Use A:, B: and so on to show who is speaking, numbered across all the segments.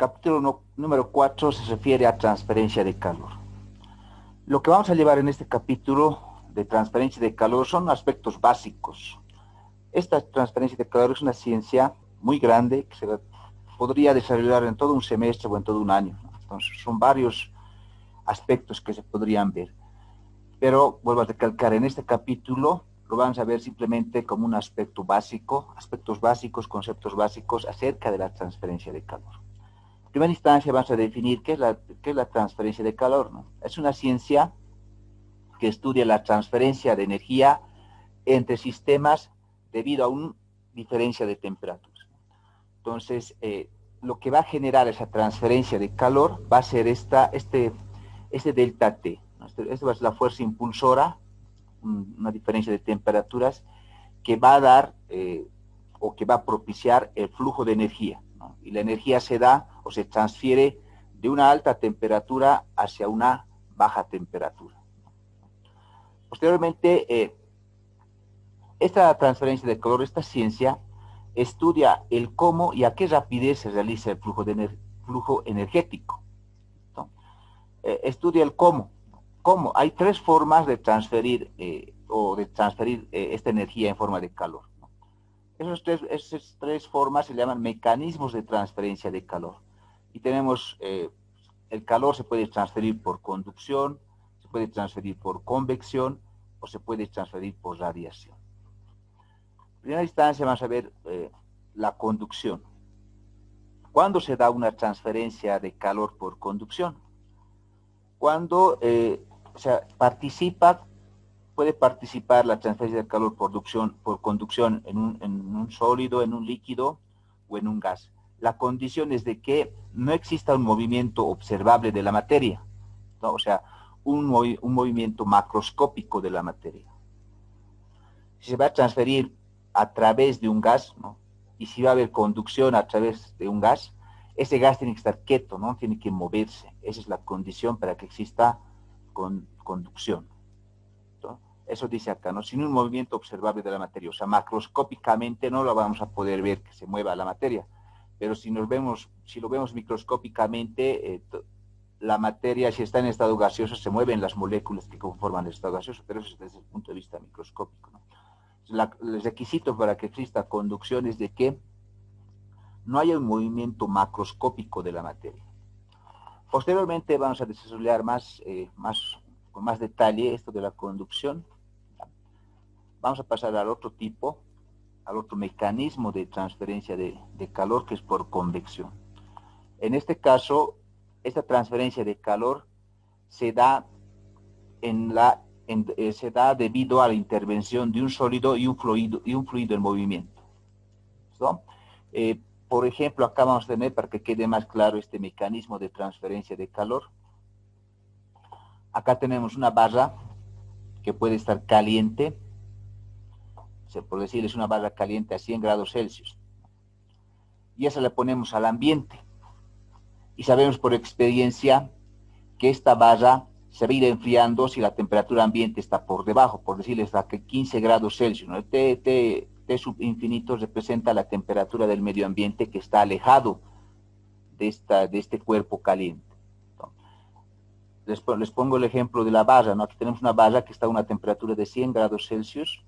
A: capítulo número 4 se refiere a transferencia de calor. Lo que vamos a llevar en este capítulo de transferencia de calor son aspectos básicos. Esta transferencia de calor es una ciencia muy grande que se podría desarrollar en todo un semestre o en todo un año, ¿no? Entonces, son varios aspectos que se podrían ver. Pero, vuelvo a recalcar, en este capítulo lo vamos a ver simplemente como un aspecto básico, aspectos básicos, conceptos básicos acerca de la transferencia de calor. En primera instancia vamos a definir qué es la transferencia de calor, ¿no? Es una ciencia que estudia la transferencia de energía entre sistemas debido a una diferencia de temperaturas. Entonces, lo que va a generar esa transferencia de calor va a ser este delta T, ¿no? Esta va a ser la fuerza impulsora, una diferencia de temperaturas que va a dar o que va a propiciar el flujo de energía, ¿no? Y la energía se da o se transfiere de una alta temperatura hacia una baja temperatura. Posteriormente, esta transferencia de calor, esta ciencia, estudia el cómo y a qué rapidez se realiza el flujo energético, ¿no? Estudia el cómo. ¿Cómo? Hay tres formas de transferir esta energía en forma de calor, ¿no? Esas tres formas se llaman mecanismos de transferencia de calor. Y tenemos, el calor se puede transferir por conducción, se puede transferir por convección o se puede transferir por radiación. En primera instancia vamos a ver la conducción. ¿Cuándo se da una transferencia de calor por conducción? Cuando puede participar la transferencia de calor por conducción en un sólido, en un líquido o en un gas. La condición es de que no exista un movimiento observable de la materia, ¿no? O sea, un movimiento macroscópico de la materia. Si se va a transferir a través de un gas, ¿no? Y si va a haber conducción a través de un gas, ese gas tiene que estar quieto, no tiene que moverse. Esa es la condición para que exista conducción, ¿no? Eso dice acá, ¿no? Sin un movimiento observable de la materia. O sea, macroscópicamente no lo vamos a poder ver que se mueva la materia, pero si lo vemos microscópicamente, la materia, si está en estado gaseoso, se mueven las moléculas que conforman el estado gaseoso, pero eso es desde el punto de vista microscópico, ¿no? El requisito para que exista conducción es de que no haya un movimiento macroscópico de la materia. Posteriormente vamos a desarrollar con más detalle esto de la conducción. Vamos a pasar al otro mecanismo de transferencia de calor, que es por convección. En este caso, esta transferencia de calor se da debido a la intervención de un sólido y un fluido en movimiento, ¿no? Por ejemplo, acá vamos a tener, para que quede más claro este mecanismo de transferencia de calor, acá tenemos una barra que puede estar caliente, por decir, es una barra caliente a 100 grados Celsius, y esa la ponemos al ambiente, y sabemos por experiencia que esta barra se va a ir enfriando si la temperatura ambiente está por debajo, por decirles, hasta que 15 grados Celsius, ¿no? T sub infinito representa la temperatura del medio ambiente que está alejado de este cuerpo caliente, ¿no? Les pongo el ejemplo de la barra, ¿no? Aquí tenemos una barra que está a una temperatura de 100 grados Celsius,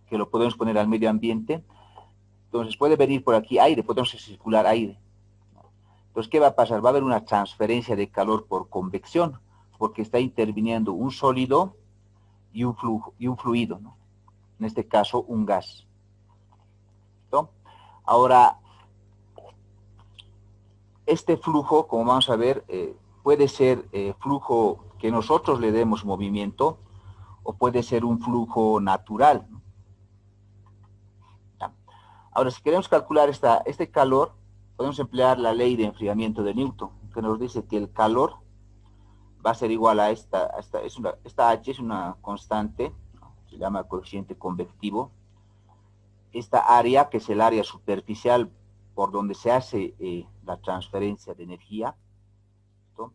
A: que lo podemos poner al medio ambiente. Entonces puede venir por aquí aire, podemos circular aire. Entonces, ¿qué va a pasar? Va a haber una transferencia de calor por convección, porque está interviniendo un sólido y un fluido, ¿no? En este caso, un gas, ¿no? Ahora, este flujo, como vamos a ver, puede ser flujo que nosotros le demos movimiento o puede ser un flujo natural, ¿no? Ahora, si queremos calcular este calor, podemos emplear la ley de enfriamiento de Newton, que nos dice que el calor va a ser igual a esta H es una constante, ¿no? Se llama coeficiente convectivo. Esta área, que es el área superficial por donde se hace la transferencia de energía, ¿no?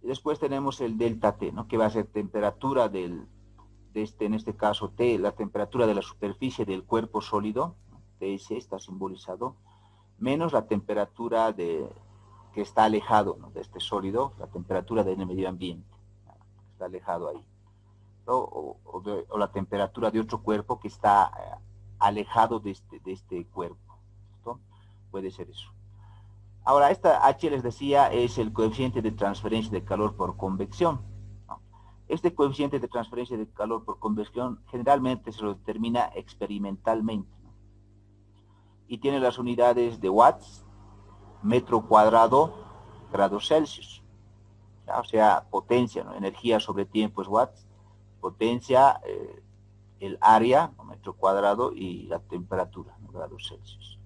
A: Y después tenemos el delta T, ¿no? Que va a ser temperatura en este caso T, la temperatura de la superficie del cuerpo sólido, TS está simbolizado, menos la temperatura que está alejado, ¿no?, de este sólido, la temperatura del medio ambiente, ¿no?, que está alejado ahí, ¿no?, o la temperatura de otro cuerpo que está alejado de este cuerpo, ¿no? Puede ser eso. Ahora, esta H, les decía, es el coeficiente de transferencia de calor por convección, ¿no? Este coeficiente de transferencia de calor por convección generalmente se lo determina experimentalmente, ¿no?, y tiene las unidades de watts, metro cuadrado, grados Celsius, ¿ya? O sea, potencia, ¿no?, energía sobre tiempo es watts, potencia, el área, ¿no?, metro cuadrado, y la temperatura, ¿no?, grados Celsius.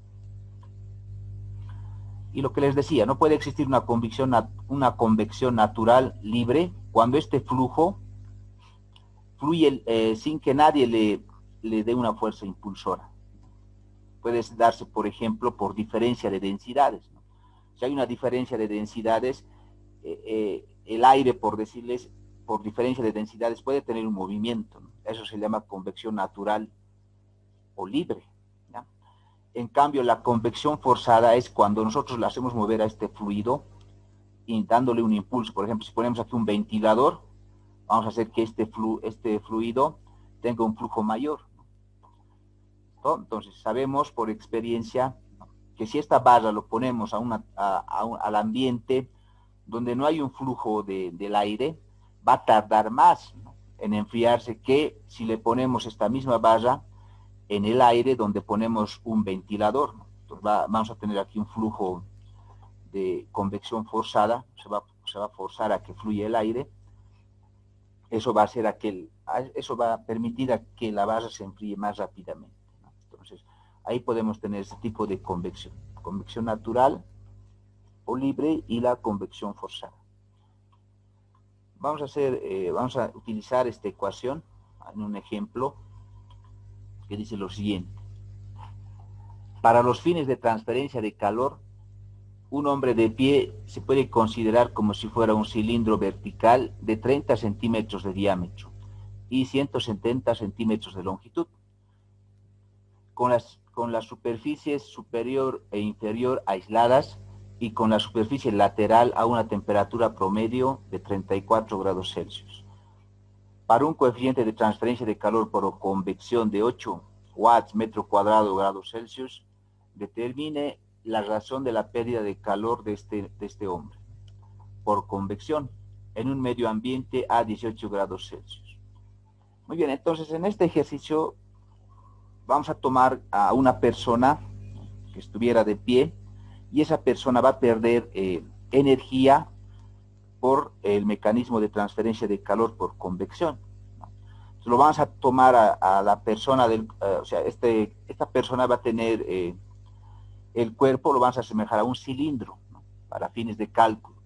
A: Y lo que les decía, no puede existir una convección natural libre cuando este flujo fluye sin que nadie le dé una fuerza impulsora. Puede darse, por ejemplo, por diferencia de densidades, ¿no? Si hay una diferencia de densidades, el aire, por decirles, por diferencia de densidades, puede tener un movimiento, ¿no? Eso se llama convección natural o libre, ¿ya? En cambio, la convección forzada es cuando nosotros le hacemos mover a este fluido y dándole un impulso. Por ejemplo, si ponemos aquí un ventilador, vamos a hacer que este fluido tenga un flujo mayor, ¿no? Entonces, sabemos por experiencia, ¿no?, que si esta barra lo ponemos al ambiente donde no hay un flujo del aire, va a tardar más, ¿no?, en enfriarse que si le ponemos esta misma barra en el aire donde ponemos un ventilador, ¿no? Entonces vamos a tener aquí un flujo de convección forzada, se va a forzar a que fluya el aire. Eso va a permitir a que la barra se enfríe más rápidamente, ¿no? Entonces, ahí podemos tener ese tipo de convección natural o libre y la convección forzada. Vamos a utilizar esta ecuación en un ejemplo que dice lo siguiente. Para los fines de transferencia de calor, un hombre de pie se puede considerar como si fuera un cilindro vertical de 30 centímetros de diámetro y 170 centímetros de longitud, con las superficies superior e inferior aisladas y con la superficie lateral a una temperatura promedio de 34 grados Celsius. Para un coeficiente de transferencia de calor por convección de 8 watts metro cuadrado grados Celsius, determine la razón de la pérdida de calor de este hombre por convección en un medio ambiente a 18 grados Celsius. Muy bien, entonces en este ejercicio vamos a tomar a una persona que estuviera de pie y esa persona va a perder energía por el mecanismo de transferencia de calor por convección, ¿no? Entonces lo vamos a tomar a la persona o sea, esta persona va a tener el cuerpo, lo vamos a asemejar a un cilindro, ¿no?, para fines de cálculo.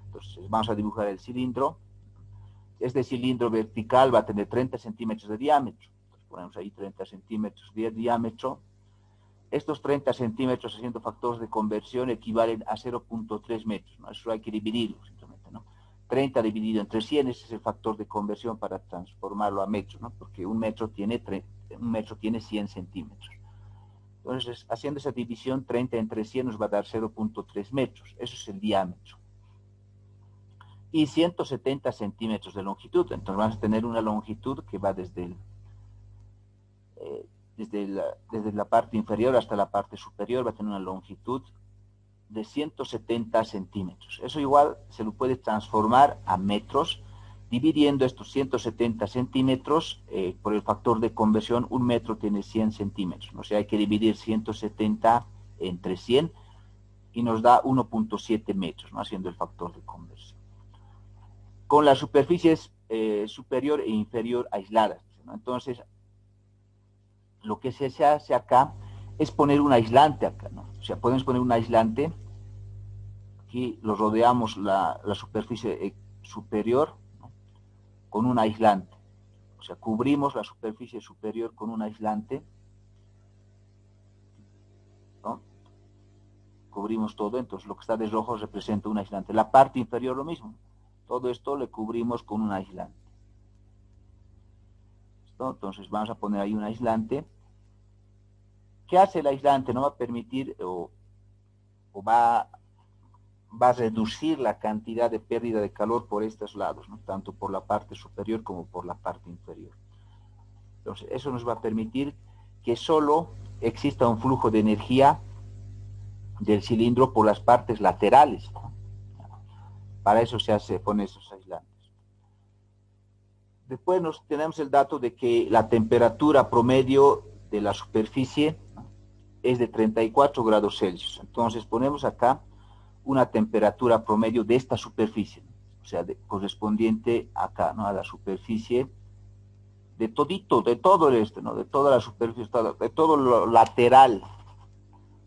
A: Entonces vamos a dibujar el cilindro. Este cilindro vertical va a tener 30 centímetros de diámetro. Entonces ponemos ahí 30 centímetros de diámetro. Estos 30 centímetros, haciendo factores de conversión, equivalen a 0.3 metros, ¿no? Eso hay que dividirlo simplemente, ¿no? 30 dividido entre 100, ese es el factor de conversión para transformarlo a metros, ¿no?, porque un metro tiene 100 centímetros. Entonces, haciendo esa división, 30 entre 100 nos va a dar 0.3 metros. Eso es el diámetro. Y 170 centímetros de longitud. Entonces vamos a tener una longitud que va desde la parte inferior hasta la parte superior. Va a tener una longitud de 170 centímetros. Eso igual se lo puede transformar a metros, dividiendo estos 170 centímetros por el factor de conversión. Un metro tiene 100 centímetros. O sea, hay que dividir 170 entre 100 y nos da 1.7 metros, ¿no?, haciendo el factor de conversión. Con las superficies superior e inferior aisladas, ¿no? Entonces, lo que se hace acá es poner un aislante acá, ¿no? O sea, podemos poner un aislante. Aquí lo rodeamos la superficie superior, ¿no?, con un aislante. O sea, cubrimos la superficie superior con un aislante, ¿no? Cubrimos todo, entonces lo que está de rojo representa un aislante. La parte inferior lo mismo. Todo esto le cubrimos con un aislante. ¿Listo? Entonces vamos a poner ahí un aislante. ¿Qué hace el aislante? No va a permitir o va a reducir la cantidad de pérdida de calor por estos lados, ¿no? Tanto por la parte superior como por la parte inferior. Entonces, eso nos va a permitir que solo exista un flujo de energía del cilindro por las partes laterales, ¿no? Para eso se ponen esos aislantes. Después tenemos el dato de que la temperatura promedio de la superficie, ¿no?, es de 34 grados Celsius. Entonces ponemos acá una temperatura promedio de esta superficie, ¿no?, o sea, correspondiente acá, ¿no?, a la superficie de todito, de todo esto, ¿no?, de toda la superficie, de todo lo lateral,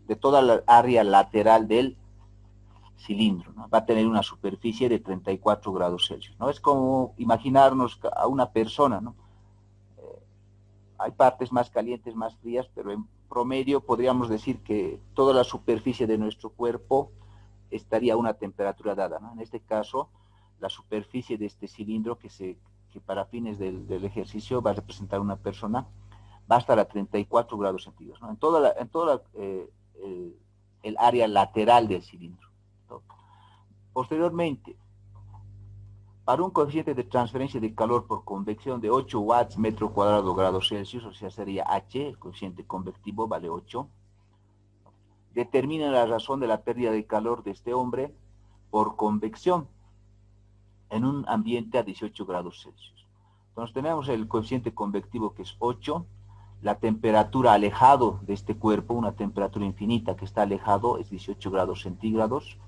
A: de toda la área lateral del cilindro, ¿no? Va a tener una superficie de 34 grados Celsius, ¿no? Es como imaginarnos a una persona, ¿no? Hay partes más calientes, más frías, pero en promedio podríamos decir que toda la superficie de nuestro cuerpo estaría a una temperatura dada, ¿no? En este caso, la superficie de este cilindro que para fines del ejercicio va a representar una persona, va a estar a 34 grados centígrados, ¿no? En toda el área lateral del cilindro, ¿no? Posteriormente, para un coeficiente de transferencia de calor por convección de 8 watts metro cuadrado grados Celsius, o sea, sería H, el coeficiente convectivo vale 8, determina la razón de la pérdida de calor de este hombre por convección en un ambiente a 18 grados Celsius. Entonces tenemos el coeficiente convectivo que es 8, la temperatura alejado de este cuerpo, una temperatura infinita que está alejado, es 18 grados centígrados.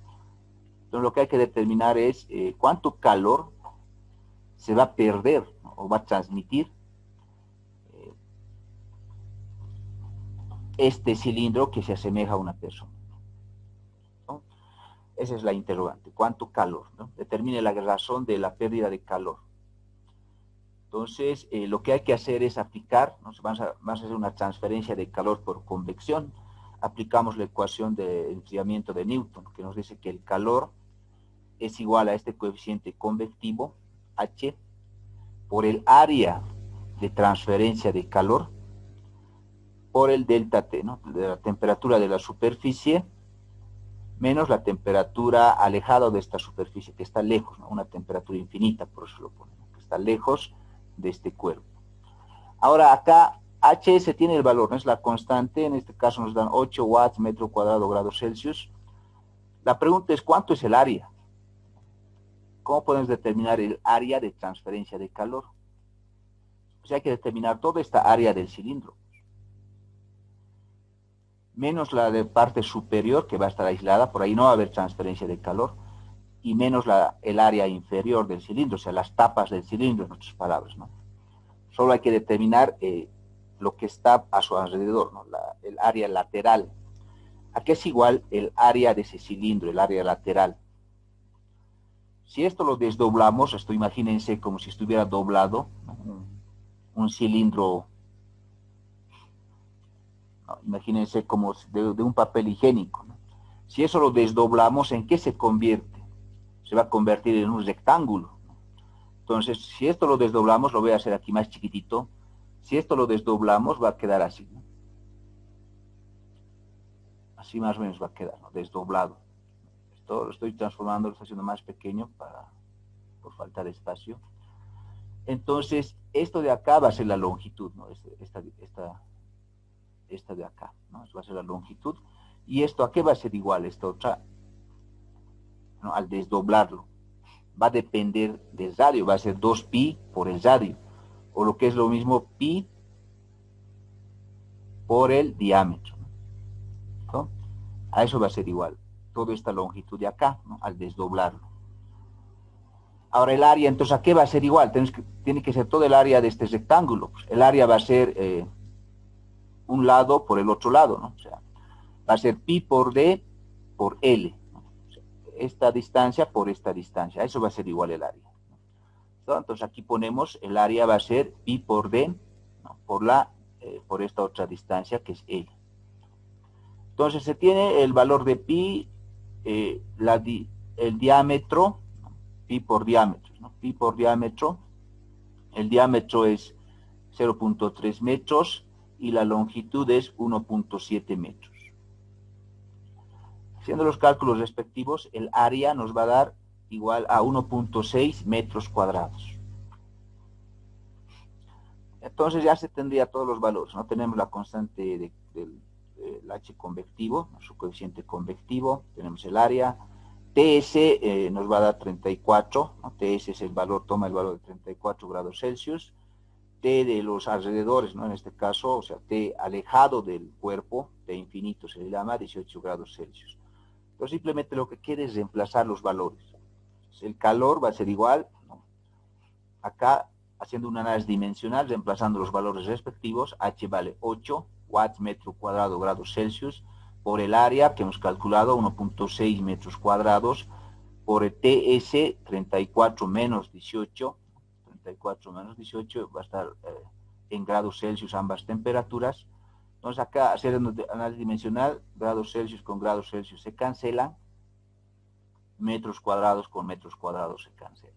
A: Entonces lo que hay que determinar es cuánto calor se va a perder, ¿no?, o va a transmitir este cilindro que se asemeja a una persona, ¿no? Esa es la interrogante, ¿cuánto calor?, ¿no? Determine la razón de la pérdida de calor. Entonces, lo que hay que hacer es aplicar, ¿no?, vamos a hacer una transferencia de calor por convección. Aplicamos la ecuación de enfriamiento de Newton, que nos dice que el calor es igual a este coeficiente convectivo, H, por el área de transferencia de calor, por el delta T, ¿no?, de la temperatura de la superficie, menos la temperatura alejada de esta superficie, que está lejos, ¿no?, una temperatura infinita, por eso lo ponemos, que está lejos de este cuerpo. Ahora acá HS tiene el valor, no es la constante, en este caso nos dan 8 watts metro cuadrado grados Celsius. La pregunta es, ¿cuánto es el área? ¿Cómo podemos determinar el área de transferencia de calor? Pues hay que determinar toda esta área del cilindro, menos la de parte superior, que va a estar aislada, por ahí no va a haber transferencia de calor, y menos el área inferior del cilindro, o sea, las tapas del cilindro, en otras palabras, ¿no? Solo hay que determinar lo que está a su alrededor, ¿no?, el área lateral. Aquí es igual el área de ese cilindro, el área lateral. Si esto lo desdoblamos, esto imagínense como si estuviera doblado, ¿no?, un cilindro, ¿no?, imagínense como de un papel higiénico, ¿no? Si eso lo desdoblamos, ¿en qué se convierte? Se va a convertir en un rectángulo. Entonces, si esto lo desdoblamos, lo voy a hacer aquí más chiquitito. Si esto lo desdoblamos, va a quedar así, ¿no? Así más o menos va a quedar, ¿no?, desdoblado. Esto lo estoy transformando, lo estoy haciendo más pequeño por falta de espacio. Entonces, esto de acá va a ser la longitud, ¿no?, esta de acá, ¿no?, esto va a ser la longitud. Y esto, ¿a qué va a ser igual? Esta otra, ¿no?, al desdoblarlo, va a depender del radio, va a ser 2pi por el radio, o lo que es lo mismo, pi por el diámetro, ¿no? A eso va a ser igual, toda esta longitud de acá, ¿no?, al desdoblarlo. Ahora el área, entonces, ¿a qué va a ser igual? Tiene que ser todo el área de este rectángulo. Pues el área va a ser un lado por el otro lado, ¿no? O sea, va a ser pi por d por L, ¿no? O sea, esta distancia por esta distancia, a eso va a ser igual el área, ¿no? Entonces aquí ponemos, el área va a ser pi por d, ¿no?, por esta otra distancia que es L. Entonces se tiene el valor de pi, el diámetro, ¿no?, pi por diámetro, ¿no?, pi por diámetro, el diámetro es 0.3 metros y la longitud es 1.7 metros. Haciendo los cálculos respectivos, el área nos va a dar igual a 1.6 metros cuadrados. Entonces ya se tendría todos los valores, ¿no? Tenemos la constante del H convectivo, su coeficiente convectivo, tenemos el área, TS nos va a dar 34, ¿no? TS es el valor, toma el valor de 34 grados Celsius, T de los alrededores, ¿no? En este caso, o sea, T alejado del cuerpo, T infinito se le llama, 18 grados Celsius. Entonces simplemente lo que quiere es reemplazar los valores. Entonces, el calor va a ser igual, ¿no? Acá, haciendo un análisis dimensional, reemplazando los valores respectivos, H vale 8 watts metro cuadrado grados Celsius, por el área que hemos calculado, 1.6 metros cuadrados, por el TS, 34 menos 18, 34 menos 18, va a estar en grados Celsius ambas temperaturas. Entonces acá, haciendo análisis dimensional, grados Celsius con grados Celsius se cancelan, metros cuadrados con metros cuadrados se cancelan.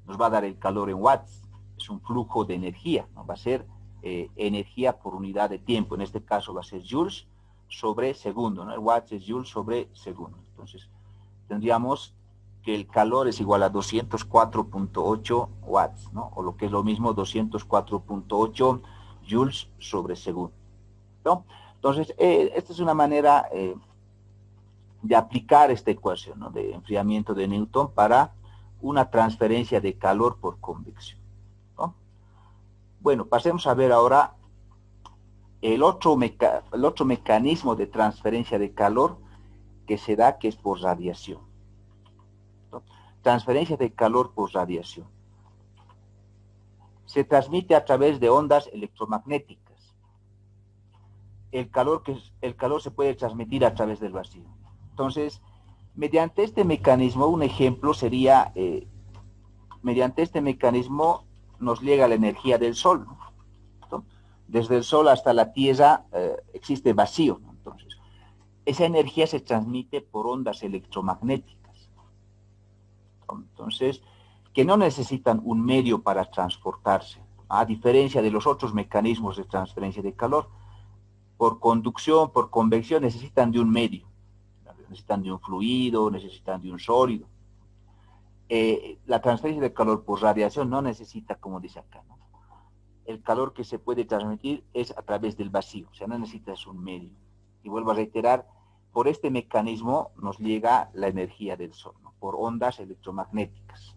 A: Nos va a dar el calor en watts, es un flujo de energía, ¿no? Va a ser energía por unidad de tiempo, en este caso va a ser joules sobre segundo, ¿no? El watts es joules sobre segundo. Entonces tendríamos que el calor es igual a 204.8 watts, ¿no? O lo que es lo mismo, 204.8 joules sobre segundo, ¿no? Entonces esta es una manera de aplicar esta ecuación, ¿no? De enfriamiento de Newton para una transferencia de calor por convección, ¿no? Bueno, pasemos a ver ahora el otro mecanismo de transferencia de calor que se da, que es por radiación, ¿no? Transferencia de calor por radiación. Se transmite a través de ondas electromagnéticas. El calor se puede transmitir a través del vacío. Entonces, mediante este mecanismo, un ejemplo sería, mediante este mecanismo nos llega la energía del Sol, ¿no? Desde el Sol hasta la Tierra existe vacío, ¿no? Entonces, esa energía se transmite por ondas electromagnéticas. Entonces, que no necesitan un medio para transportarse, a diferencia de los otros mecanismos de transferencia de calor. Por conducción, por convección, necesitan de un medio. Necesitan de un fluido, necesitan de un sólido. La transferencia de calor por radiación no necesita, como dice acá, ¿no? El calor que se puede transmitir es a través del vacío, o sea, no necesitas un medio. Y vuelvo a reiterar, por este mecanismo nos llega la energía del Sol, ¿no? Por ondas electromagnéticas.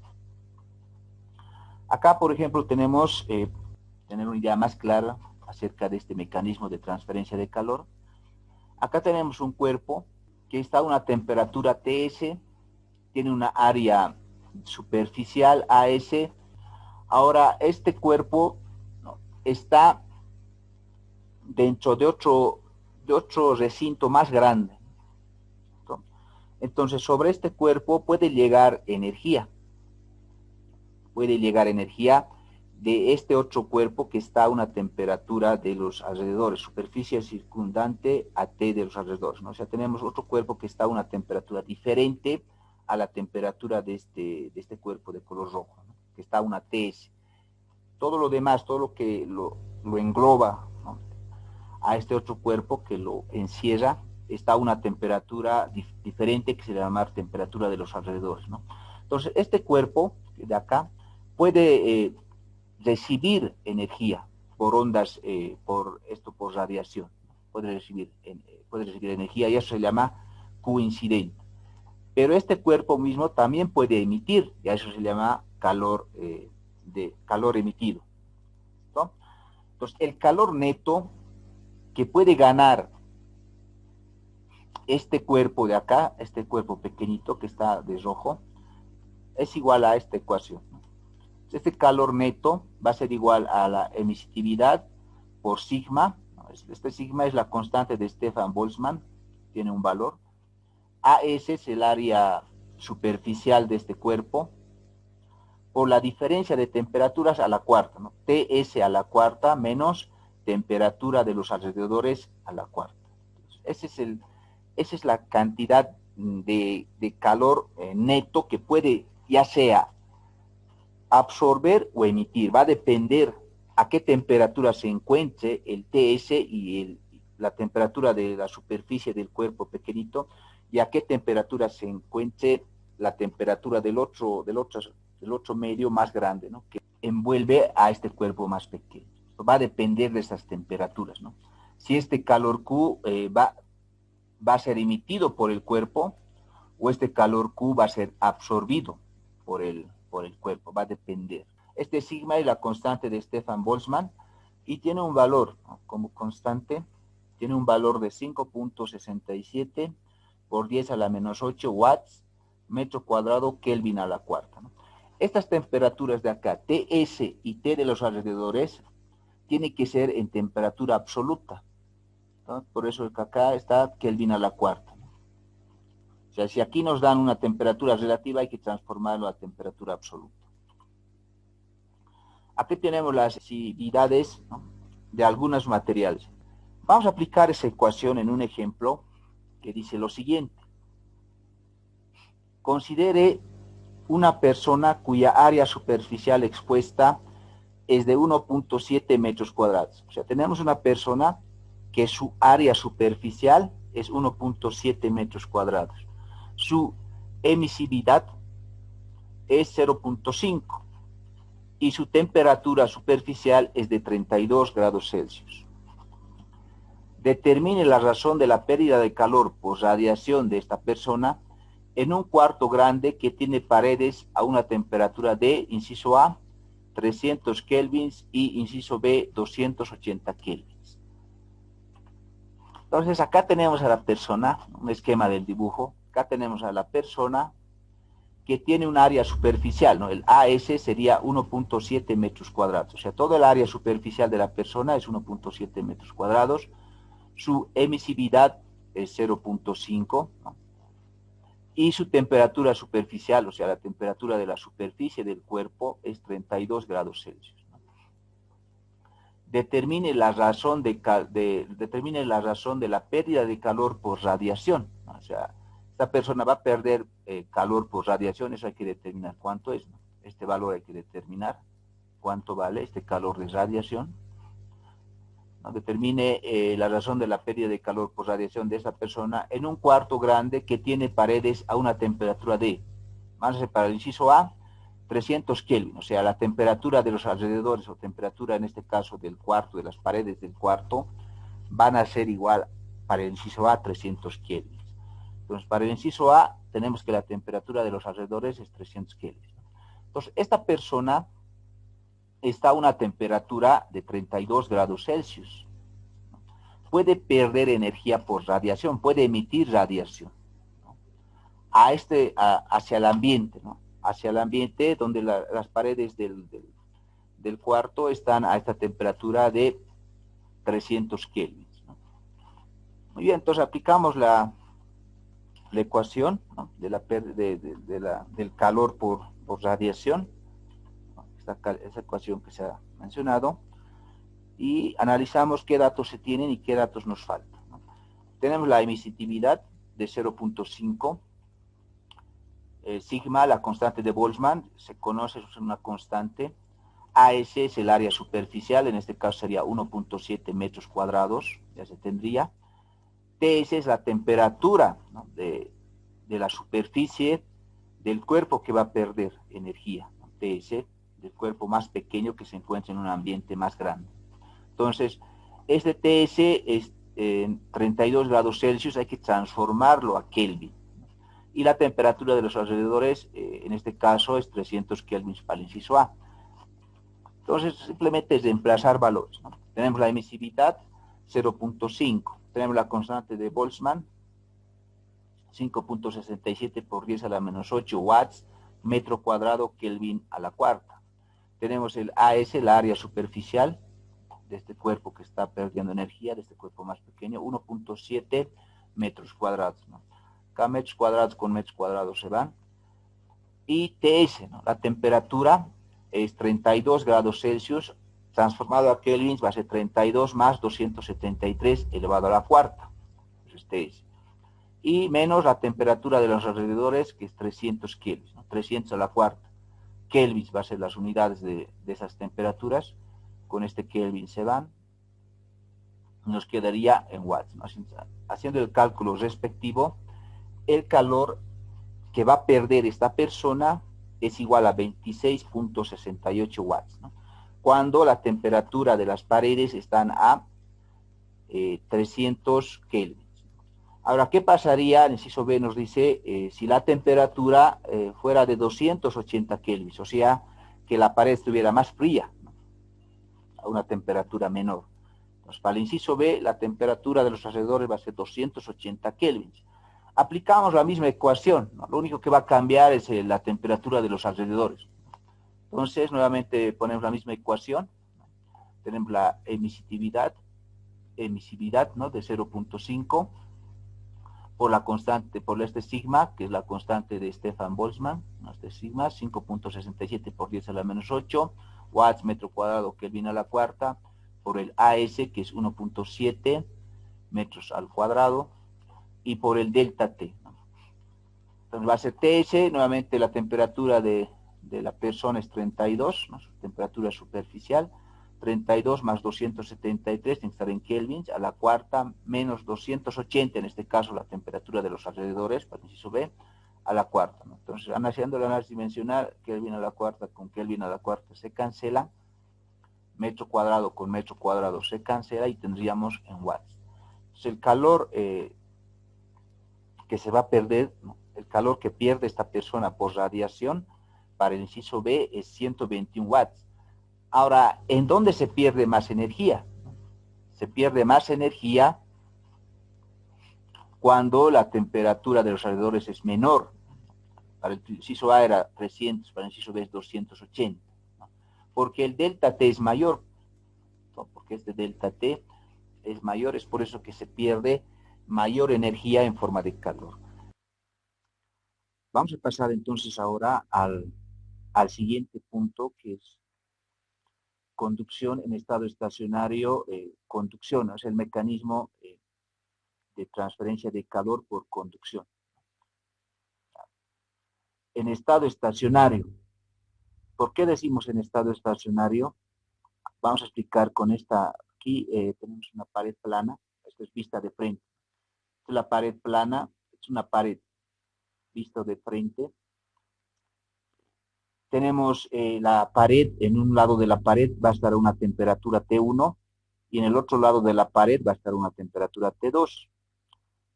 A: Acá, por ejemplo, tenemos tener una idea más clara acerca de este mecanismo de transferencia de calor. Acá tenemos un cuerpo que está a una temperatura TS, tiene una área superficial AS. Ahora, este cuerpo, ¿no?, está dentro de otro recinto más grande, ¿no? Entonces, sobre este cuerpo puede llegar energía de este otro cuerpo que está a una temperatura de los alrededores, superficie circundante a T de los alrededores, ¿no? O sea, tenemos otro cuerpo que está a una temperatura diferente a la temperatura de este cuerpo de color rojo, ¿no?, que está a una TS. Todo lo demás, todo lo que lo engloba, ¿no?, a este otro cuerpo que lo encierra, está a una temperatura diferente, que se llama temperatura de los alrededores, ¿no? Entonces, este cuerpo de acá puede recibir energía por ondas, por radiación, puede recibir energía, y eso se llama Q-incidente. Pero este cuerpo mismo también puede emitir, y a eso se llama calor emitido, ¿no? Entonces, el calor neto que puede ganar este cuerpo de acá, este cuerpo pequeñito que está de rojo, es igual a esta ecuación. Este calor neto va a ser igual a la emisividad por sigma. Este sigma es la constante de Stefan Boltzmann, tiene un valor. AS es el área superficial de este cuerpo, por la diferencia de temperaturas a la cuarta, ¿no? TS a la cuarta menos temperatura de los alrededores a la cuarta. Entonces, esa es la cantidad de calor neto que puede, ya sea absorber o emitir. Va a depender a qué temperatura se encuentre el TS y la temperatura de la superficie del cuerpo pequeñito, y a qué temperatura se encuentre la temperatura del otro medio más grande, ¿no? Que envuelve a este cuerpo más pequeño. Va a depender de estas temperaturas, ¿no? Si este calor Q va a ser emitido por el cuerpo o este calor Q va a ser absorbido por el cuerpo, va a depender. Este sigma es la constante de Stefan Boltzmann y tiene un valor, ¿no? Como constante, tiene un valor de 5.67 por 10 a la menos 8 watts, metro cuadrado, Kelvin a la cuarta, ¿no? Estas temperaturas de acá, TS y T de los alrededores, tiene que ser en temperatura absoluta, ¿no? Por eso que acá está Kelvin a la cuarta, ¿no? O sea, si aquí nos dan una temperatura relativa, hay que transformarlo a temperatura absoluta. Aquí tenemos las densidades, ¿no?, de algunos materiales. Vamos a aplicar esa ecuación en un ejemplo que dice lo siguiente. Considere una persona cuya área superficial expuesta es de 1.7 metros cuadrados. O sea, tenemos una persona que su área superficial es 1.7 metros cuadrados. Su emisividad es 0.5 y su temperatura superficial es de 32 grados Celsius. Determine la razón de la pérdida de calor por radiación de esta persona en un cuarto grande que tiene paredes a una temperatura de, inciso A, 300 kelvins y inciso B, 280 kelvins. Entonces acá tenemos a la persona, un esquema del dibujo, acá tenemos a la persona que tiene un área superficial, ¿no? El AS sería 1.7 metros cuadrados, o sea, todo el área superficial de la persona es 1.7 metros cuadrados, su emisividad es 0.5, ¿no?, y su temperatura superficial, o sea, la temperatura de la superficie del cuerpo es 32 grados Celsius, ¿no? Determine la razón de la pérdida de calor por radiación, ¿no? O sea, esta persona va a perder calor por radiación, eso hay que determinar cuánto es, ¿no? Este valor hay que determinar cuánto vale este calor de radiación, ¿no? Determine la razón de la pérdida de calor por radiación de esta persona en un cuarto grande que tiene paredes a una temperatura de, vamos a hacer para el inciso A, 300 Kelvin, o sea, la temperatura de los alrededores, o temperatura en este caso del cuarto, de las paredes del cuarto, van a ser igual para el inciso A 300 Kelvin. Entonces, para el inciso A tenemos que la temperatura de los alrededores es 300 Kelvin. Entonces, esta persona está a una temperatura de 32 grados Celsius. Puede perder energía por radiación, puede emitir radiación, ¿no?, hacia el ambiente, ¿no?, hacia el ambiente donde las paredes del cuarto están a esta temperatura de 300 Kelvin, ¿no? Muy bien, entonces aplicamos la ecuación, ¿no?, del calor por radiación, ¿no?, esa ecuación que se ha mencionado, y analizamos qué datos se tienen y qué datos nos faltan, ¿no? Tenemos la emisividad de 0.5, sigma, la constante de Boltzmann, se conoce, es una constante. AS es el área superficial, en este caso sería 1.7 metros cuadrados, ya se tendría. TS es la temperatura, ¿no?, de la superficie del cuerpo que va a perder energía, ¿no?, TS, del cuerpo más pequeño que se encuentra en un ambiente más grande. Entonces, este TS es 32 grados Celsius, hay que transformarlo a Kelvin, ¿no?, y la temperatura de los alrededores, en este caso, es 300 kelvins para el inciso A. Entonces, simplemente es reemplazar valores, ¿no? Tenemos la emisividad, 0.5. Tenemos la constante de Boltzmann, 5.67 por 10 a la menos 8 watts, metro cuadrado, Kelvin a la cuarta. Tenemos el AS, el área superficial de este cuerpo que está perdiendo energía, de este cuerpo más pequeño, 1.7 metros cuadrados, ¿no? Cada metros cuadrados con metros cuadrados se van. Y TS, ¿no?, la temperatura es 32 grados Celsius, transformado a Kelvin va a ser 32 más 273 elevado a la cuarta. Eso es TS. Y menos la temperatura de los alrededores, que es 300 Kelvin, ¿no?, 300 a la cuarta. Kelvin va a ser las unidades de esas temperaturas. Con este Kelvin se van. Nos quedaría en watts, ¿no? Haciendo el cálculo respectivo, el calor que va a perder esta persona es igual a 26.68 watts, ¿no? Cuando la temperatura de las paredes están a 300 kelvin. Ahora, ¿qué pasaría? El inciso B nos dice si la temperatura fuera de 280 kelvin, o sea, que la pared estuviera más fría, ¿no? A una temperatura menor. Entonces, para el inciso B, la temperatura de los alrededores va a ser 280 kelvin. Aplicamos la misma ecuación, ¿no? Lo único que va a cambiar es la temperatura de los alrededores. Entonces, nuevamente ponemos la misma ecuación. Tenemos la emisividad, ¿no? De 0.5 por la constante, por este sigma, que es la constante de Stefan Boltzmann, ¿no? Este sigma, 5.67 por 10 a la menos 8, watts metro cuadrado Kelvin a la cuarta, por el AS, que es 1.7 metros al cuadrado, y por el delta T, ¿no? Entonces va a ser TS, nuevamente la temperatura de la persona es 32, ¿no? Su temperatura superficial, 32 más 273, tiene que estar en kelvins, a la cuarta, menos 280, en este caso la temperatura de los alrededores, para el inciso B, a la cuarta, ¿no? Entonces, haciendo el análisis dimensional, Kelvin a la cuarta con Kelvin a la cuarta se cancela, metro cuadrado con metro cuadrado se cancela y tendríamos en watts. Entonces, el calor que se va a perder, ¿no? El calor que pierde esta persona por radiación, para el inciso B, es 121 watts. Ahora, ¿en dónde se pierde más energía? Se pierde más energía cuando la temperatura de los alrededores es menor. Para el inciso A era 300, para el inciso B es 280, ¿no? Porque el delta T es mayor, ¿no? Porque este delta T es mayor, es por eso que se pierde mayor energía en forma de calor. Vamos a pasar entonces ahora al siguiente punto, que es conducción en estado estacionario. Conducción, ¿no? Es el mecanismo de transferencia de calor por conducción. En estado estacionario. ¿Por qué decimos en estado estacionario? Vamos a explicar con esta. Aquí tenemos una pared plana. Esta es vista de frente. Esta es la pared plana. Es una pared vista de frente. Tenemos la pared. En un lado de la pared va a estar una temperatura T1 y en el otro lado de la pared va a estar una temperatura T2.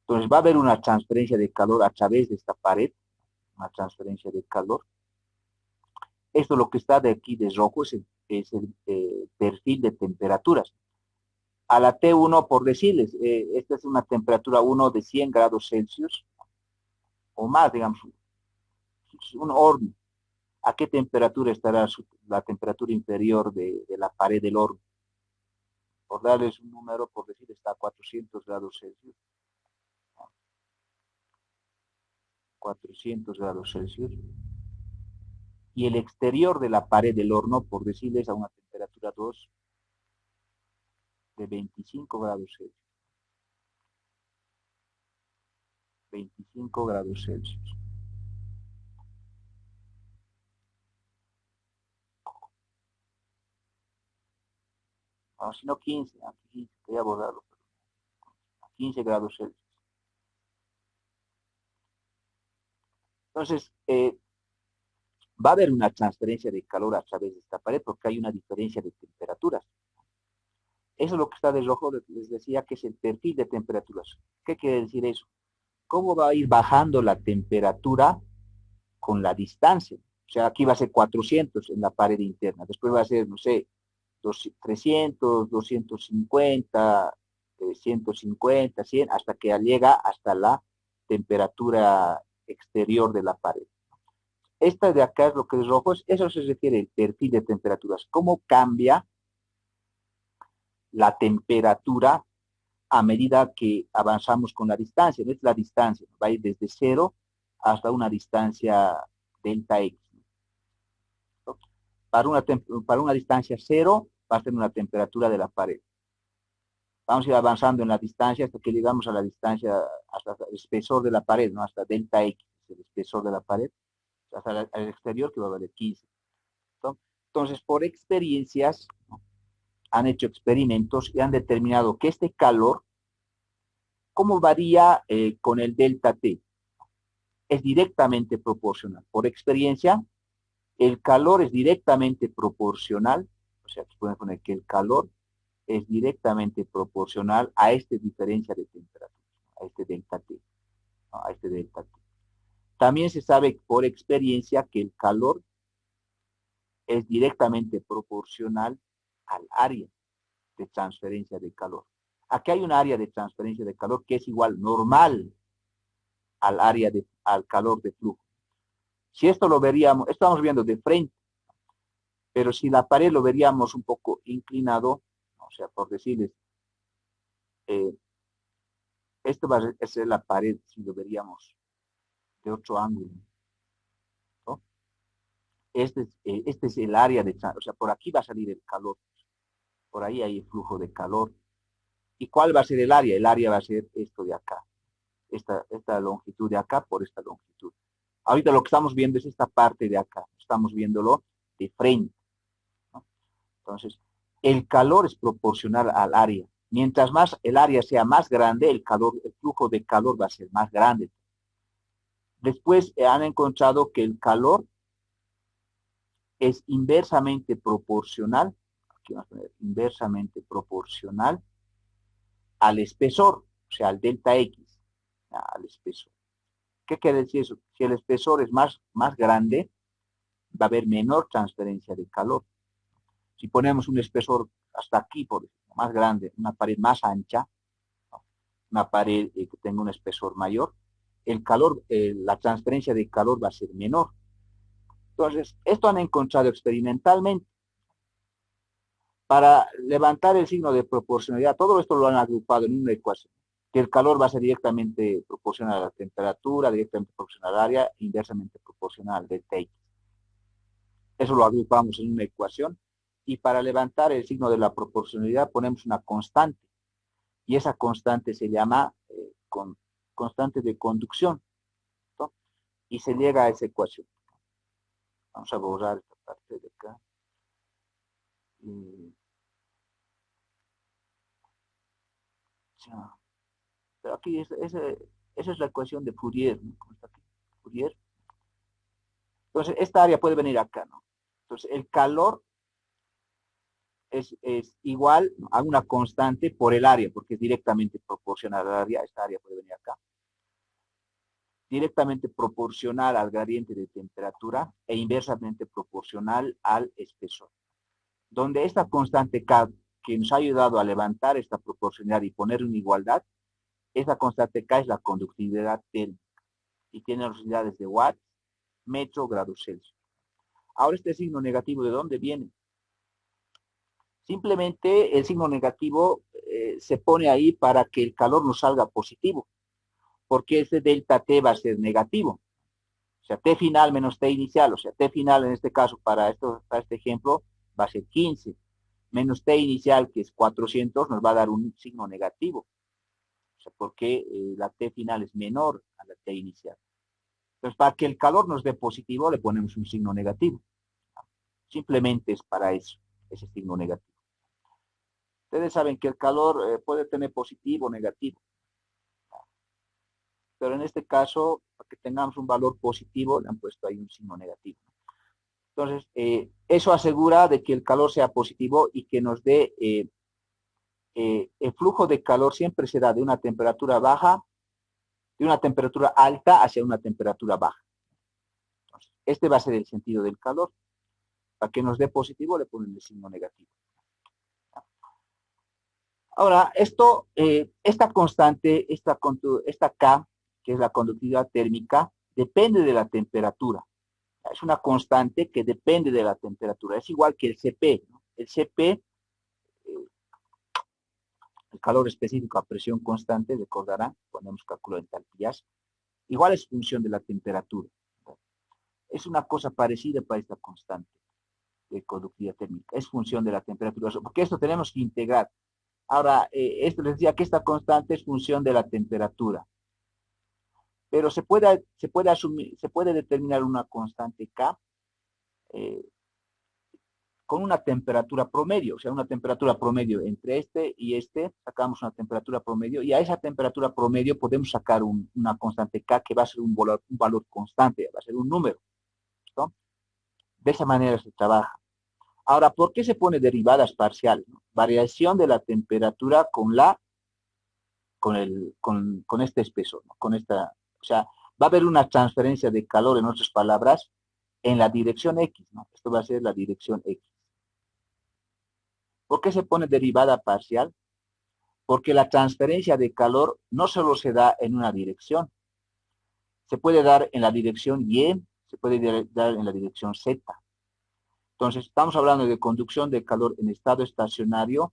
A: Entonces va a haber una transferencia de calor a través de esta pared. Una transferencia de calor. Esto lo que está de aquí de rojo es el perfil de temperaturas. A la T1, por decirles, esta es una temperatura 1 de 100 grados Celsius, o más, digamos, un horno. ¿A qué temperatura estará la temperatura inferior de la pared del horno? Por darles un número, por decir, está a 400 grados Celsius. 400 grados Celsius. Y el exterior de la pared del horno, por decirles, a una temperatura 2 de 25 grados Celsius. 25 grados Celsius. No, sino 15, aquí voy a borrarlo. 15 grados Celsius. Entonces, va a haber una transferencia de calor a través de esta pared porque hay una diferencia de temperaturas. Eso es lo que está de rojo, les decía que es el perfil de temperaturas. ¿Qué quiere decir eso? ¿Cómo va a ir bajando la temperatura con la distancia? O sea, aquí va a ser 400 en la pared interna, después va a ser, no sé, 300, 250, 150, 100, hasta que llega hasta la temperatura exterior de la pared. Esta de acá es lo que es rojo, eso se refiere al perfil de temperaturas. ¿Cómo cambia la temperatura a medida que avanzamos con la distancia? No es la distancia, va a ir desde 0 hasta una distancia delta X. Para una distancia 0 va a ser una temperatura de la pared. Vamos a ir avanzando en la distancia hasta que llegamos a la distancia, hasta el espesor de la pared, ¿no? Hasta delta X, el espesor de la pared, hasta el exterior, que va a valer 15. Entonces, por experiencias, ¿no? Han hecho experimentos y han determinado que este calor, ¿cómo varía con el delta T? es directamente proporcional. Por experiencia, el calor es directamente proporcional, o sea, aquí pueden poner que el calor es directamente proporcional a esta diferencia de temperatura, a este delta T, ¿no? A este delta T. También se sabe por experiencia que el calor es directamente proporcional al área de transferencia de calor. Aquí hay un área de transferencia de calor que es igual normal al calor de flujo. Si esto lo veríamos, estamos viendo de frente, pero si la pared lo veríamos un poco inclinado, o sea, por decirles, eh, esto va a ser la pared si lo veríamos de otro ángulo, ¿no? Este es el área de, o sea, por aquí va a salir el calor, por ahí hay el flujo de calor. ¿Y cuál va a ser el área? El área va a ser esto de acá, esta longitud de acá por esta longitud. Ahorita lo que estamos viendo es esta parte de acá, estamos viéndolo de frente, ¿no? Entonces, el calor es proporcional al área. Mientras más el área sea más grande, el flujo de calor va a ser más grande. Después han encontrado que el calor es inversamente proporcional, aquí vamos a poner inversamente proporcional al espesor, o sea, al delta X, al espesor. ¿Qué quiere decir eso? Si el espesor es más grande, va a haber menor transferencia de calor. Si ponemos un espesor hasta aquí, por ejemplo, más grande, una pared más ancha, una pared que tenga un espesor mayor, el calor, la transferencia de calor va a ser menor. Entonces, esto han encontrado experimentalmente. Para levantar el signo de proporcionalidad, todo esto lo han agrupado en una ecuación, que el calor va a ser directamente proporcional a la temperatura, directamente proporcional al área, inversamente proporcional al delta X. Eso lo agrupamos en una ecuación, y para levantar el signo de la proporcionalidad ponemos una constante, y esa constante se llama constante de conducción, ¿no? Y se llega a esa ecuación. Vamos a borrar esta parte de acá. Pero aquí esa es la ecuación de Fourier, ¿no? ¿Cómo está aquí? Fourier. Entonces, esta área puede venir acá, ¿no? Entonces, el calor es igual a una constante por el área, porque es directamente proporcional al área. Esta área puede venir acá. Directamente proporcional al gradiente de temperatura e inversamente proporcional al espesor. Donde esta constante K, que nos ha ayudado a levantar esta proporcionalidad y poner una igualdad, esa constante K es la conductividad térmica y tiene las unidades de watts, metro, grados Celsius. Ahora este signo negativo, ¿de dónde viene? Simplemente el signo negativo se pone ahí para que el calor nos salga positivo, porque ese delta T va a ser negativo. O sea, T final menos T inicial, o sea, T final en este caso para este ejemplo va a ser 15, menos T inicial que es 400 nos va a dar un signo negativo. O sea, porque la T final es menor a la T inicial. Entonces, para que el calor nos dé positivo, le ponemos un signo negativo. Simplemente es para eso, ese signo negativo. Ustedes saben que el calor puede tener positivo o negativo. Pero en este caso, para que tengamos un valor positivo, le han puesto ahí un signo negativo. Entonces, eso asegura de que el calor sea positivo y que nos dé, el flujo de calor siempre se da de una temperatura baja, de una temperatura alta hacia una temperatura baja. Entonces, este va a ser el sentido del calor. Para que nos dé positivo, le ponen el signo negativo. Ahora, esta constante, esta K, que es la conductividad térmica, depende de la temperatura. Es una constante que depende de la temperatura. Es igual que el Cp, ¿no? El Cp, el calor específico a presión constante, recordarán, cuando hemos calculado entalpías, igual es función de la temperatura. Es una cosa parecida para esta constante de conductividad térmica. Es función de la temperatura, porque esto tenemos que integrar. Ahora, esto les decía que esta constante es función de la temperatura. Pero se puede asumir, se puede determinar una constante K con una temperatura promedio, o sea, una temperatura promedio entre este y este, sacamos una temperatura promedio, y a esa temperatura promedio podemos sacar una constante K que va a ser un valor constante, va a ser un número, ¿no? De esa manera se trabaja. Ahora, ¿por qué se pone derivadas parciales? Variación de la temperatura con este espesor, ¿no? O sea, va a haber una transferencia de calor, en otras palabras, en la dirección X, ¿no? Esto va a ser la dirección X. ¿Por qué se pone derivada parcial? Porque la transferencia de calor no solo se da en una dirección, se puede dar en la dirección Y, se puede dar en la dirección Z. Entonces, estamos hablando de conducción de calor en estado estacionario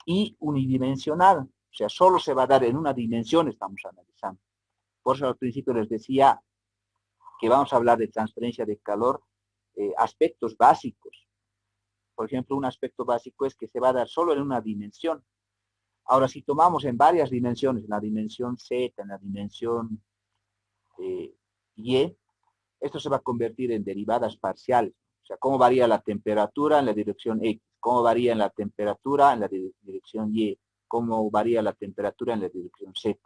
A: y unidimensional. O sea, solo se va a dar en una dimensión, estamos analizando. Por eso al principio les decía que vamos a hablar de transferencia de calor, aspectos básicos. Por ejemplo, un aspecto básico es que se va a dar solo en una dimensión. Ahora, si tomamos en varias dimensiones, en la dimensión Z, en la dimensión Y, esto se va a convertir en derivadas parciales. O sea, cómo varía la temperatura en la dirección X, cómo varía la temperatura en la dirección Y, cómo varía la temperatura en la dirección Z.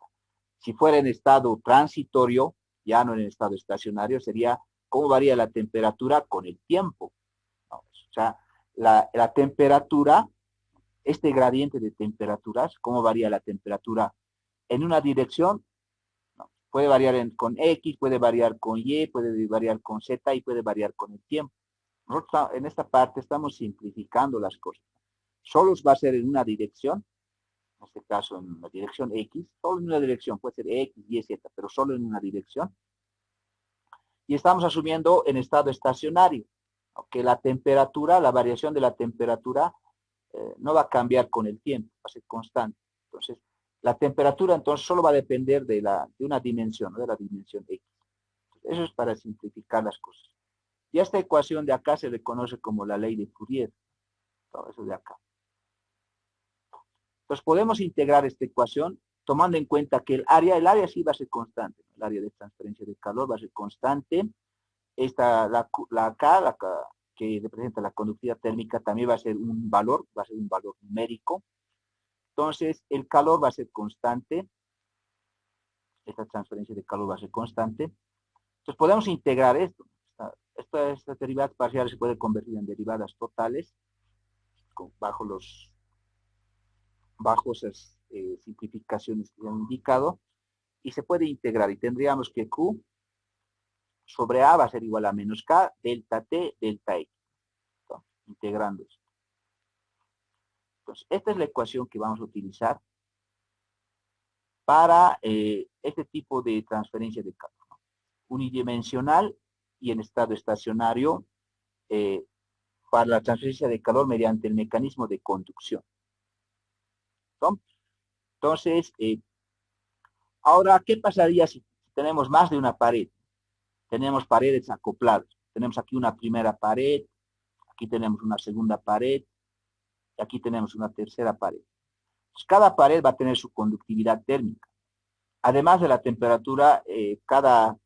A: Si fuera en estado transitorio, ya no en estado estacionario, sería cómo varía la temperatura con el tiempo, ¿no? O sea, la temperatura, este gradiente de temperaturas, cómo varía la temperatura en una dirección, ¿no? Puede variar con X, puede variar con Y, puede variar con Z y puede variar con el tiempo. Nosotros en esta parte estamos simplificando las cosas. Solo va a ser en una dirección, en este caso en la dirección X, solo en una dirección, puede ser X, Y, Z, pero solo en una dirección. Y estamos asumiendo en estado estacionario, ¿no? Que la temperatura, la variación de la temperatura no va a cambiar con el tiempo, va a ser constante. Entonces, la temperatura entonces solo va a depender de una dimensión, ¿no? De la dimensión X. Eso es para simplificar las cosas. Y esta ecuación de acá se le conoce como la ley de Fourier. Todo eso de acá. Entonces podemos integrar esta ecuación tomando en cuenta que el área sí va a ser constante. El área de transferencia de calor va a ser constante. La K, que representa la conductividad térmica, también va a ser un valor numérico. Entonces, el calor va a ser constante. Esta transferencia de calor va a ser constante. Entonces, podemos integrar esto. Estas derivadas parciales se pueden convertir en derivadas totales bajo esas simplificaciones que han indicado, y se puede integrar, y tendríamos que Q sobre A va a ser igual a menos K, delta T, delta X. Entonces, integrando esto. Entonces, esta es la ecuación que vamos a utilizar para este tipo de transferencia de calor, ¿no? Unidimensional y en estado estacionario, para la transferencia de calor mediante el mecanismo de conducción, ¿no? Entonces, ahora, ¿qué pasaría si tenemos más de una pared? Tenemos paredes acopladas. Tenemos aquí una primera pared, aquí tenemos una segunda pared, y aquí tenemos una tercera pared. Pues cada pared va a tener su conductividad térmica. Además de la temperatura, cada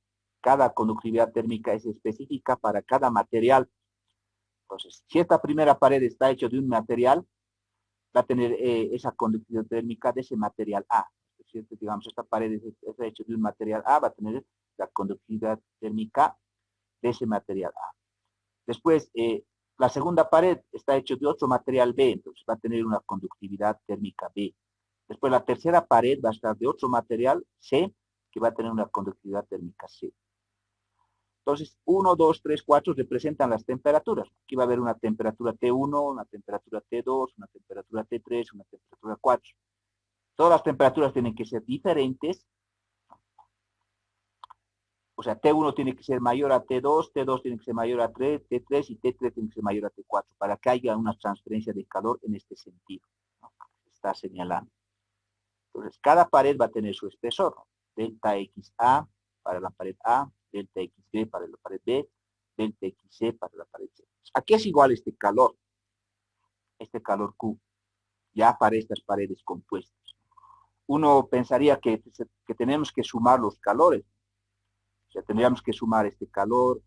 A: conductividad térmica es específica para cada material. Entonces, si esta primera pared está hecha de un material, va a tener esa conductividad térmica de ese material A. Es decir, digamos, esta pared está hecha de un material A, va a tener la conductividad térmica de ese material A. Después, la segunda pared está hecha de otro material B, entonces va a tener una conductividad térmica B. Después, la tercera pared va a estar de otro material C, que va a tener una conductividad térmica C. Entonces, 1, 2, 3, 4 representan las temperaturas. Aquí va a haber una temperatura T1, una temperatura T2, una temperatura T3, una temperatura 4. Todas las temperaturas tienen que ser diferentes. O sea, T1 tiene que ser mayor a T2, T2 tiene que ser mayor a T3 y T3 tiene que ser mayor a T4 para que haya una transferencia de calor en este sentido, ¿no? Está señalando. Entonces, cada pared va a tener su espesor, ¿no? Delta XA para la pared A, delta XB para la pared B, delta XC para la pared C. Aquí es igual este calor Q, ya para estas paredes compuestas. Uno pensaría que tenemos que sumar los calores. O sea, tendríamos que sumar este calor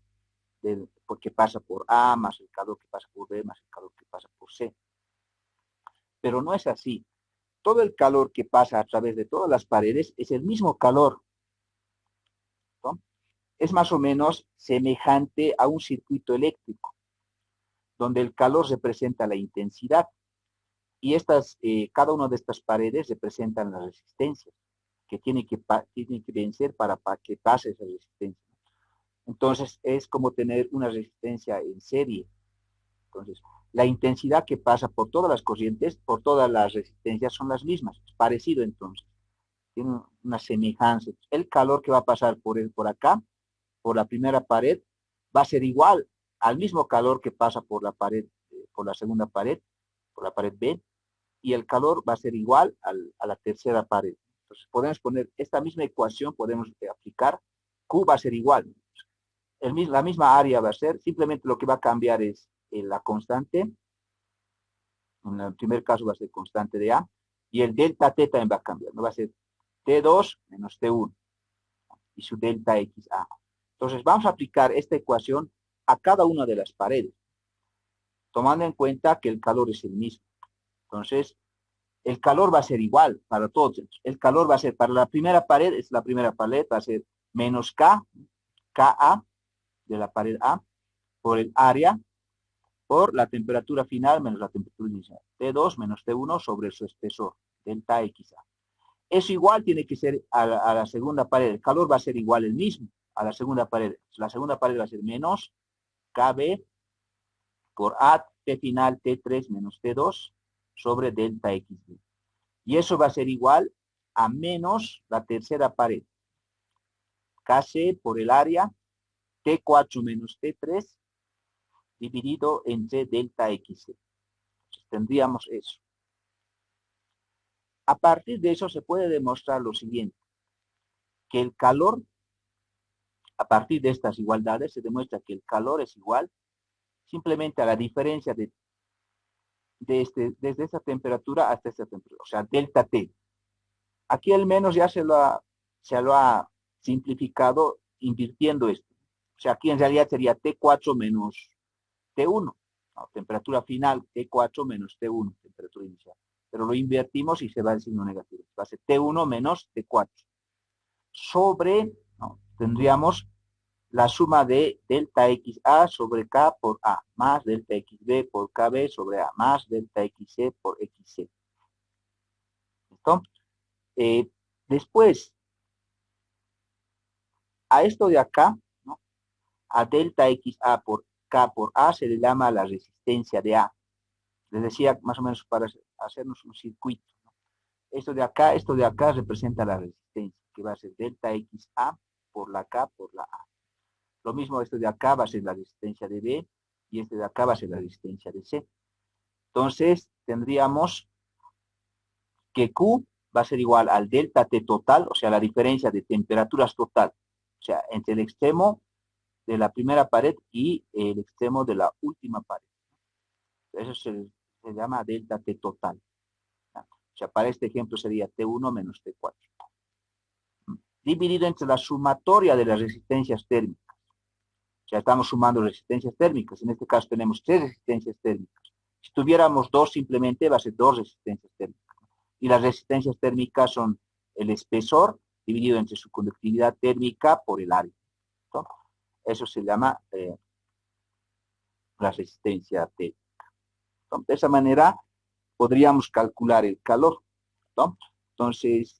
A: que pasa por A, más el calor que pasa por B, más el calor que pasa por C. Pero no es así. Todo el calor que pasa a través de todas las paredes es el mismo calor, ¿no? Es más o menos semejante a un circuito eléctrico, donde el calor representa la intensidad y cada una de estas paredes representan las resistencias que tiene que vencer para que pase esa resistencia. Entonces, es como tener una resistencia en serie. Entonces, la intensidad que pasa por todas las corrientes, por todas las resistencias, son las mismas. Es parecido entonces. Tiene una semejanza. El calor que va a pasar por acá, por la primera pared, va a ser igual al mismo calor que pasa por la pared, por la segunda pared, por la pared B, y el calor va a ser igual a la tercera pared. Entonces, podemos poner esta misma ecuación, podemos aplicar, Q va a ser igual. La misma área va a ser, simplemente lo que va a cambiar es la constante, en el primer caso va a ser constante de A, y el delta T también va a cambiar, no va a ser T2 menos T1, y su delta XA. Entonces vamos a aplicar esta ecuación a cada una de las paredes, tomando en cuenta que el calor es el mismo. Entonces, el calor va a ser igual para todos. El calor va a ser para la primera pared, es la primera pared, va a ser menos K, KA, de la pared A, por el área, por la temperatura final menos la temperatura inicial. T2 menos T1 sobre su espesor, delta XA. Eso igual tiene que ser a la segunda pared. El calor va a ser igual el mismo a la segunda pared. La segunda pared va a ser menos KB por A, T final, T3 menos T2 sobre delta XB. Y eso va a ser igual a menos la tercera pared. KC por el área, T4 menos T3 dividido entre delta XC. Entonces, tendríamos eso. A partir de eso se puede demostrar lo siguiente, que el calor, a partir de estas igualdades, se demuestra que el calor es igual simplemente a la diferencia desde esta temperatura hasta esta temperatura, o sea, delta T. Aquí al menos ya se lo ha simplificado invirtiendo esto. O sea, aquí en realidad sería T4 menos T1, ¿no? Temperatura final, T4 menos T1, temperatura inicial. Pero lo invertimos y se va el signo negativo. Va a ser T1 menos T4. Sobre, ¿no? Tendríamos la suma de delta XA sobre K por A, más delta XB por KB sobre A, más delta XC por XC. ¿Listo? Después, a esto de acá, ¿no? A delta XA por K por A se le llama la resistencia de A. Les decía más o menos para hacernos un circuito, ¿no? Esto de acá representa la resistencia, que va a ser delta XA por la K por la A. Lo mismo esto de acá va a ser la resistencia de B y este de acá va a ser la resistencia de C. Entonces tendríamos que Q va a ser igual al delta T total, o sea, la diferencia de temperaturas total, o sea, entre el extremo de la primera pared y el extremo de la última pared. Eso se llama delta T total. O sea, para este ejemplo sería T1 menos T4. Dividido entre la sumatoria de las resistencias térmicas. O sea, estamos sumando resistencias térmicas. En este caso tenemos 3 resistencias térmicas. Si tuviéramos 2 simplemente va a ser 2 resistencias térmicas. Y las resistencias térmicas son el espesor dividido entre su conductividad térmica por el área. ¿No? Eso se llama la resistencia térmica. De esa manera podríamos calcular el calor, ¿no? Entonces,